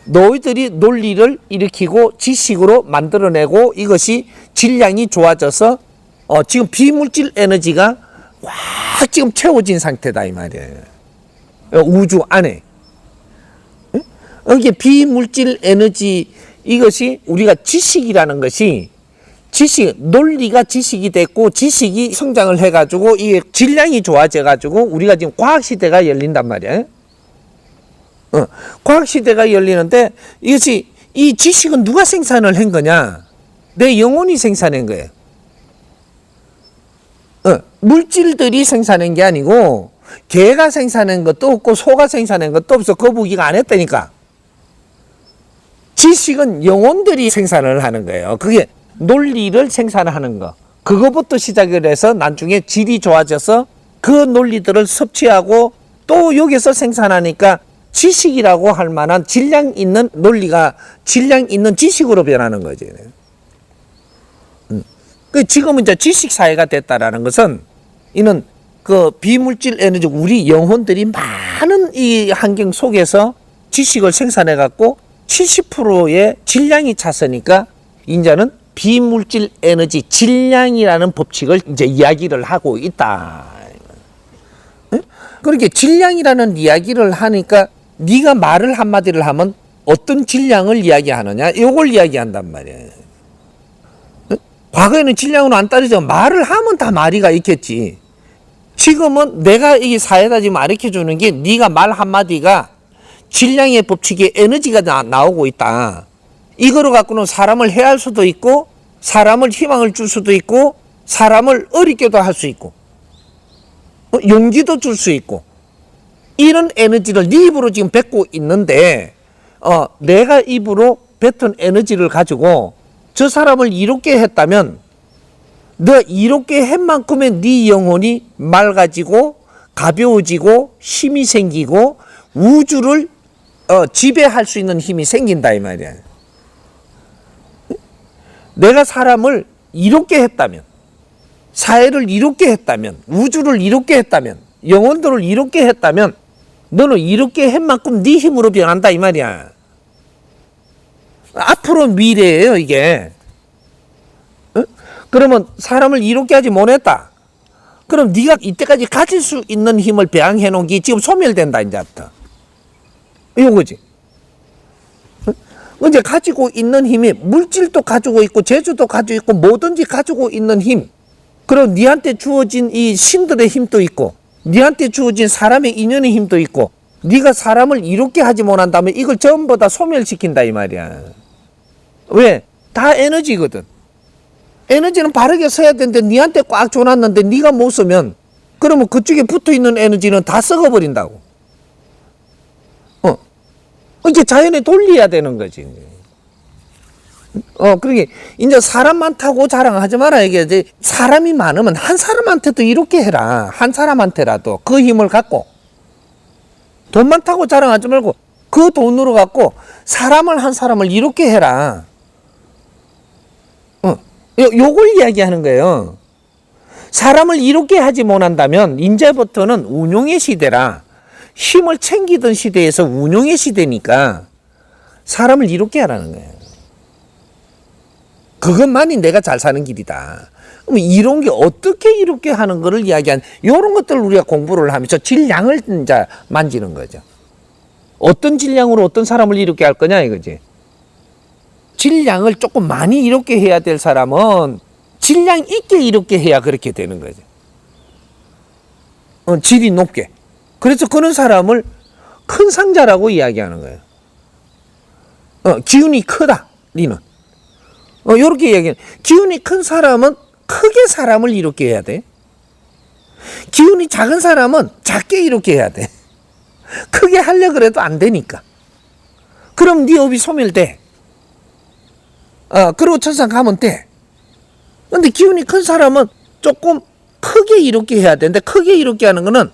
너희들이 논리를 일으키고 지식으로 만들어내고 이것이 질량이 좋아져서 지금 비물질 에너지가 확 지금 채워진 상태다 이 말이에요. 우주 안에. 이게 비물질 에너지, 이것이 우리가 지식이라는 것이, 지식, 논리가 지식이 됐고 지식이 성장을 해가지고 이게 질량이 좋아져가지고 우리가 지금 과학시대가 열린단 말이에요. 과학시대가 열리는데 이것이, 이 지식은 누가 생산을 한 거냐? 내 영혼이 생산한 거예요. 물질들이 생산한 게 아니고 개가 생산한 것도 없고 소가 생산한 것도 없어. 거북이가 안 했다니까. 지식은 영혼들이 생산을 하는 거예요. 그게 논리를 생산하는 거. 그거부터 시작을 해서 나중에 질이 좋아져서 그 논리들을 섭취하고 또 여기서 생산하니까 지식이라고 할 만한 질량 있는 논리가 질량 있는 지식으로 변하는 거지. 지금은 이제 지식 사회가 됐다라는 것은 이는 그 비물질 에너지, 우리 영혼들이 많은 이 환경 속에서 지식을 생산해 갖고 70%의 질량이 찼으니까 이제는 비물질 에너지 질량이라는 법칙을 이제 이야기를 하고 있다. 그렇게 질량이라는 이야기를 하니까 네가 말을 한마디를 하면 어떤 질량을 이야기하느냐, 이걸 이야기한단 말이에요. 과거에는 질량으로 안 따르죠. 말을 하면 다 말이가 있겠지. 지금은 내가 이 사회에다 지금 가르쳐 주는 게 네가 말 한마디가 질량의 법칙에 에너지가 나오고 있다. 이거로 갖고는 사람을 해할 수도 있고 사람을 희망을 줄 수도 있고 사람을 어렵게도 할 수 있고 용기도 줄 수 있고 이런 에너지를 네 입으로 지금 뱉고 있는데 내가 입으로 뱉은 에너지를 가지고 저 사람을 이롭게 했다면 너 이롭게 한 만큼의 네 영혼이 맑아지고 가벼워지고 힘이 생기고 우주를 지배할 수 있는 힘이 생긴다 이 말이야. 내가 사람을 이롭게 했다면, 사회를 이롭게 했다면, 우주를 이롭게 했다면, 영혼들을 이롭게 했다면 너는 이롭게 한 만큼 네 힘으로 변한다 이 말이야. 앞으로 미래예요 이게. 그러면 사람을 이롭게 하지 못했다. 그럼 네가 이때까지 가질 수 있는 힘을 배양해 놓은 게 지금 소멸된다 이제부터. 이거지. 이제 가지고 있는 힘이 물질도 가지고 있고 재주도 가지고 있고 뭐든지 가지고 있는 힘. 그리고 네한테 주어진 이 신들의 힘도 있고 네한테 주어진 사람의 인연의 힘도 있고 네가 사람을 이롭게 하지 못한다면 이걸 전부 다 소멸시킨다 이 말이야. 왜? 다 에너지거든. 에너지는 바르게 써야 되는데 네한테 꽉 줘놨는데 네가 못 쓰면 그러면 그쪽에 붙어있는 에너지는 다 썩어버린다고. 이제 자연에 돌려야 되는 거지. 그러게 이제 사람 많다고 자랑하지 마라. 이게 사람이 많으면 한 사람한테도 이렇게 해라. 한 사람한테라도 그 힘을 갖고 돈 많다고 자랑하지 말고 그 돈으로 갖고 사람을 한 사람을 이렇게 해라. 요걸 이야기하는 거예요. 사람을 이롭게 하지 못한다면 이제부터는 운용의 시대라. 힘을 챙기던 시대에서 운용의 시대니까 사람을 이롭게 하라는 거예요. 그것만이 내가 잘 사는 길이다. 그럼 이런 게 어떻게 이롭게 하는 거를 이야기한 이런 것들을 우리가 공부를 하면서 질량을 이제 만지는 거죠. 어떤 질량으로 어떤 사람을 이롭게 할 거냐 이거지. 질량을 조금 많이 이롭게 해야 될 사람은 질량 있게 이롭게 해야 그렇게 되는 거죠. 질이 높게. 그래서 그런 사람을 큰 상자라고 이야기하는 거예요. 기운이 크다, 니는. 요렇게 이야기하는. 기운이 큰 사람은 크게 사람을 이롭게 해야 돼. 기운이 작은 사람은 작게 이롭게 해야 돼. 크게 하려고 해도 안 되니까. 그럼 네 업이 소멸돼. 그리고 천상 가면 돼. 근데 기운이 큰 사람은 조금 크게 이롭게 해야 되는데 크게 이롭게 하는 거는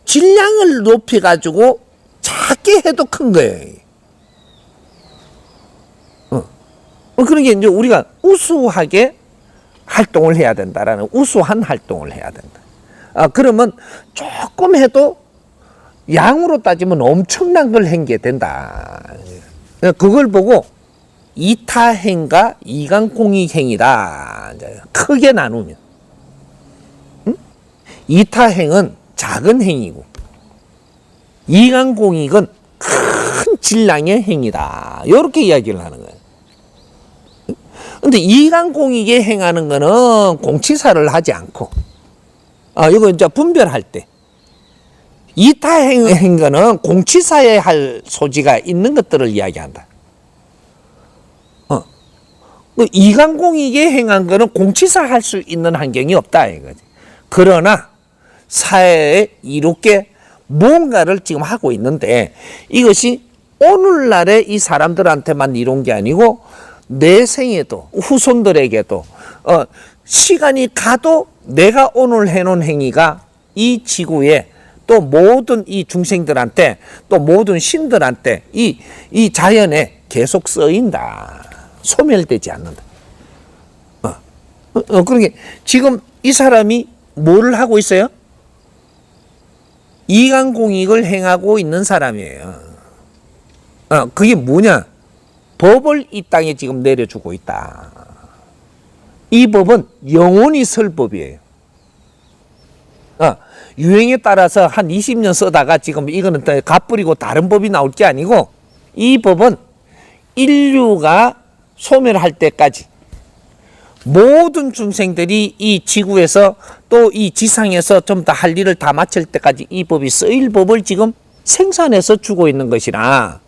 질량을 높여가지고 작게 해도 큰 거예요. 그러니까 이제 우리가 우수하게 활동을 해야 된다라는 우수한 활동을 해야 된다. 그러면 조금 해도 양으로 따지면 엄청난 걸 한 게 된다. 그걸 보고 이타행과 이강공익행이다. 크게 나누면. 이타행은 작은 행이고, 이강공익은 큰 질량의 행이다. 이렇게 이야기를 하는 거예요. 근데 이강공익에 행하는 거는 공치사를 하지 않고, 이거 이제 분별할 때. 이타행한 거는 공치사에 할 소지가 있는 것들을 이야기한다. 이강공익에 행한 거는 공치사 할 수 있는 환경이 없다 이거지. 그러나 사회에 이롭게 뭔가를 지금 하고 있는데, 이것이 오늘날의 이 사람들한테만 이룬 게 아니고 내 생에도 후손들에게도 시간이 가도 내가 오늘 해놓은 행위가 이 지구에 또 모든 이 중생들한테 또 모든 신들한테 이 자연에 계속 쓰인다. 소멸되지 않는다. 그러니까 지금 이 사람이 뭐를 하고 있어요? 이강공익을 행하고 있는 사람이에요. 그게 뭐냐? 법을 이 땅에 지금 내려주고 있다. 이 법은 영원히 설 법이에요. 유행에 따라서 한 20년 쓰다가 지금 이거는 갓뿌리고 다른 법이 나올 게 아니고, 이 법은 인류가 소멸할 때까지 모든 중생들이 이 지구에서 또 이 지상에서 좀 더 할 일을 다 마칠 때까지 이 법이 쓰일 법을 지금 생산해서 주고 있는 것이라,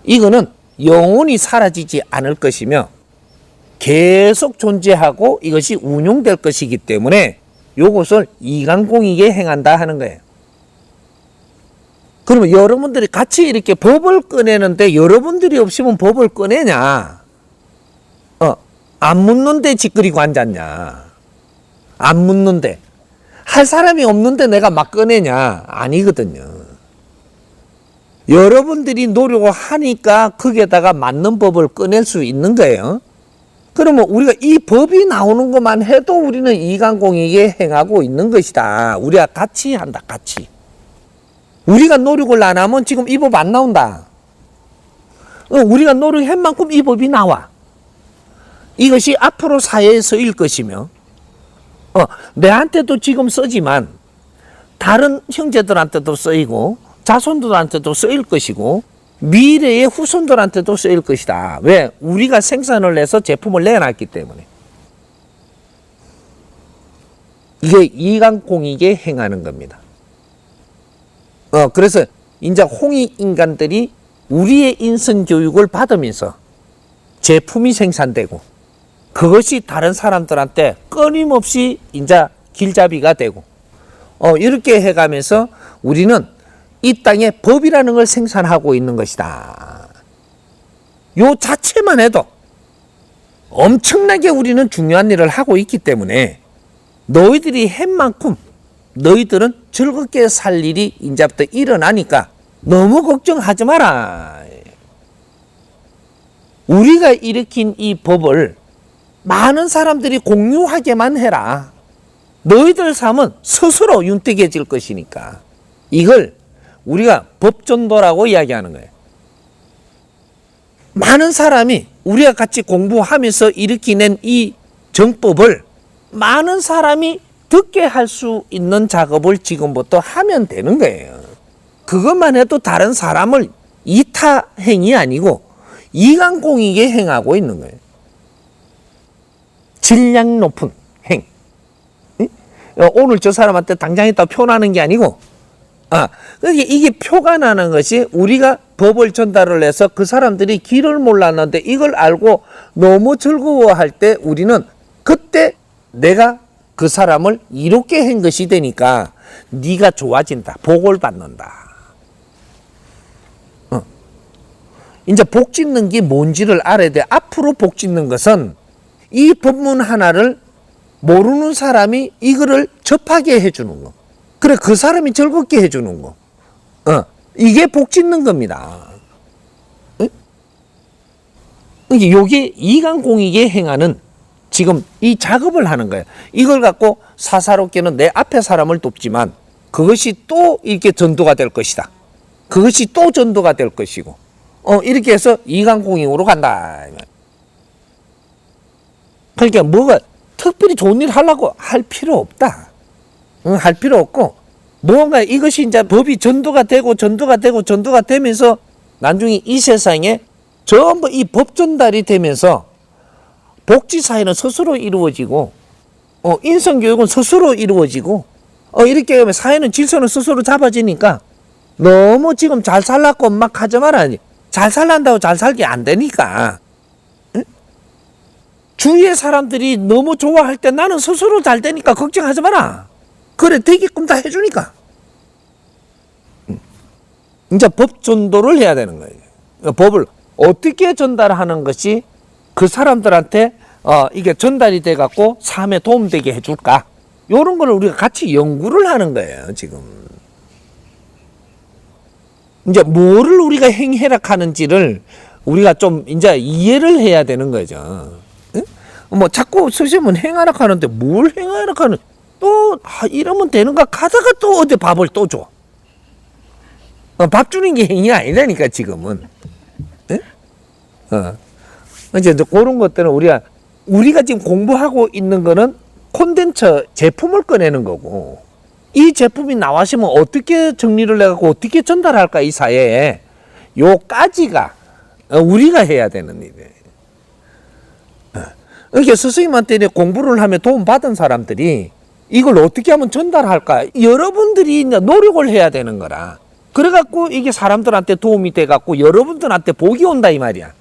이거는 영원히 사라지지 않을 것이며 계속 존재하고 이것이 운용될 것이기 때문에 이것을 이강공익에 행한다 하는 거예요. 그러면 여러분들이 같이 이렇게 법을 꺼내는데 여러분들이 없으면 법을 꺼내냐? 안 묻는데 짓거리고 앉았냐? 안 묻는데. 할 사람이 없는데 내가 막 꺼내냐? 아니거든요. 여러분들이 노력을 하니까 거기에다가 맞는 법을 꺼낼 수 있는 거예요. 그러면 우리가 이 법이 나오는 것만 해도 우리는 이강공익에 행하고 있는 것이다. 우리가 같이 한다, 같이. 우리가 노력을 안 하면 지금 이 법 안 나온다. 우리가 노력한 만큼 이 법이 나와. 이것이 앞으로 사회에 쓰일 것이며, 내한테도 지금 쓰지만 다른 형제들한테도 쓰이고 자손들한테도 쓰일 것이고 미래의 후손들한테도 쓰일 것이다. 왜? 우리가 생산을 해서 제품을 내놨기 때문에. 이게 이강공익에 행하는 겁니다. 그래서 이제 홍익 인간들이 우리의 인성 교육을 받으면서 제품이 생산되고 그것이 다른 사람들한테 끊임없이 이제 길잡이가 되고 이렇게 해가면서 우리는 이 땅에 법이라는 걸 생산하고 있는 것이다. 요 자체만 해도 엄청나게 우리는 중요한 일을 하고 있기 때문에 너희들이 한 만큼 너희들은 즐겁게 살 일이 이제부터 일어나니까 너무 걱정하지 마라. 우리가 일으킨 이 법을 많은 사람들이 공유하게만 해라. 너희들 삶은 스스로 윤택해질 것이니까. 이걸 우리가 법전도라고 이야기하는 거예요. 많은 사람이 우리가 같이 공부하면서 일으키는 이 정법을 많은 사람이 듣게 할 수 있는 작업을 지금부터 하면 되는 거예요. 그것만 해도 다른 사람을 이타행이 아니고 이강공익에 행하고 있는 거예요. 질량 높은 행. 오늘 저 사람한테 당장 있다 표나는 게 아니고, 그러니까 이게 표가 나는 것이 우리가 법을 전달을 해서 그 사람들이 길을 몰랐는데 이걸 알고 너무 즐거워할 때 우리는 그때 내가 그 사람을 이롭게 한 것이 되니까 네가 좋아진다. 복을 받는다. 이제 복 짓는 게 뭔지를 알아야 돼. 앞으로 복 짓는 것은 이 법문 하나를 모르는 사람이 이거를 접하게 해주는 거. 그래, 그 사람이 즐겁게 해주는 거. 이게 복 짓는 겁니다. 이게 이강공익에 행하는 지금 이 작업을 하는 거예요. 이걸 갖고 사사롭게는 내 앞에 사람을 돕지만 그것이 또 이렇게 전도가 될 것이다. 그것이 또 전도가 될 것이고, 이렇게 해서 이강공행으로 간다. 그러니까 뭐가 특별히 좋은 일 하려고 할 필요 없다. 할 필요 없고, 뭔가 이것이 이제 법이 전도가 되면서 나중에 이 세상에 전부 이 법 전달이 되면서 복지사회는 스스로 이루어지고, 인성교육은 스스로 이루어지고, 이렇게 하면 사회는 질서는 스스로 잡아지니까 너무 지금 잘 살라고 막 하지 마라. 잘 살란다고 잘 살게 안 되니까. 응? 주위의 사람들이 너무 좋아할 때 나는 스스로 잘 되니까 걱정하지 마라. 그래, 되게끔 다 해주니까. 이제 법 전도를 해야 되는 거예요. 법을 어떻게 전달하는 것이 그 사람들한테 이게 전달이 돼갖고 삶에 도움되게 해줄까? 이런 거를 우리가 같이 연구를 하는 거예요, 지금. 이제 뭐를 우리가 행해락하는지를 우리가 좀 이제 이해를 해야 되는 거죠. 응? 뭐 자꾸 선생님은 행하락하는데 뭘 행하락하는? 또 이러면 되는가? 가다가 또 어디 밥을 또 줘. 밥 주는 게 행위 아니라니까 지금은. 응? 이제 그런 것들은 우리가 지금 공부하고 있는 거는 콘텐츠 제품을 꺼내는 거고, 이 제품이 나왔으면 어떻게 정리를 해갖고 어떻게 전달할까 이 사회에, 요까지가 우리가 해야 되는 일이에요. 그러니까 스승님한테 공부를 하며 도움 받은 사람들이 이걸 어떻게 하면 전달할까, 여러분들이 이제 노력을 해야 되는 거라. 그래갖고 이게 사람들한테 도움이 돼갖고 여러분들한테 복이 온다 이 말이야.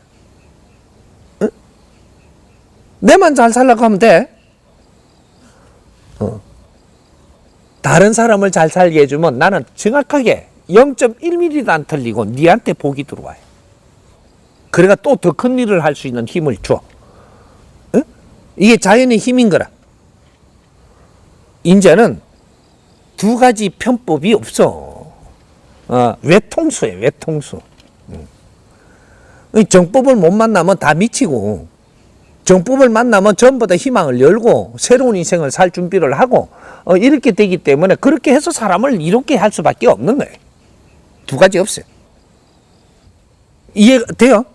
응? 내만 잘 살라고 하면 돼. 다른 사람을 잘 살게 해주면 나는 정확하게 0.1mm도 안 틀리고 니한테 복이 들어와요. 그래가 또 더 큰 일을 할 수 있는 힘을 줘. 응? 이게 자연의 힘인 거라. 이제는 두 가지 편법이 없어. 외통수예요, 외통수. 정법을 못 만나면 다 미치고, 정법을 만나면 전부 다 희망을 열고 새로운 인생을 살 준비를 하고 이렇게 되기 때문에 그렇게 해서 사람을 이렇게 할 수밖에 없는 거예요. 두 가지 없어요. 이해가 돼요?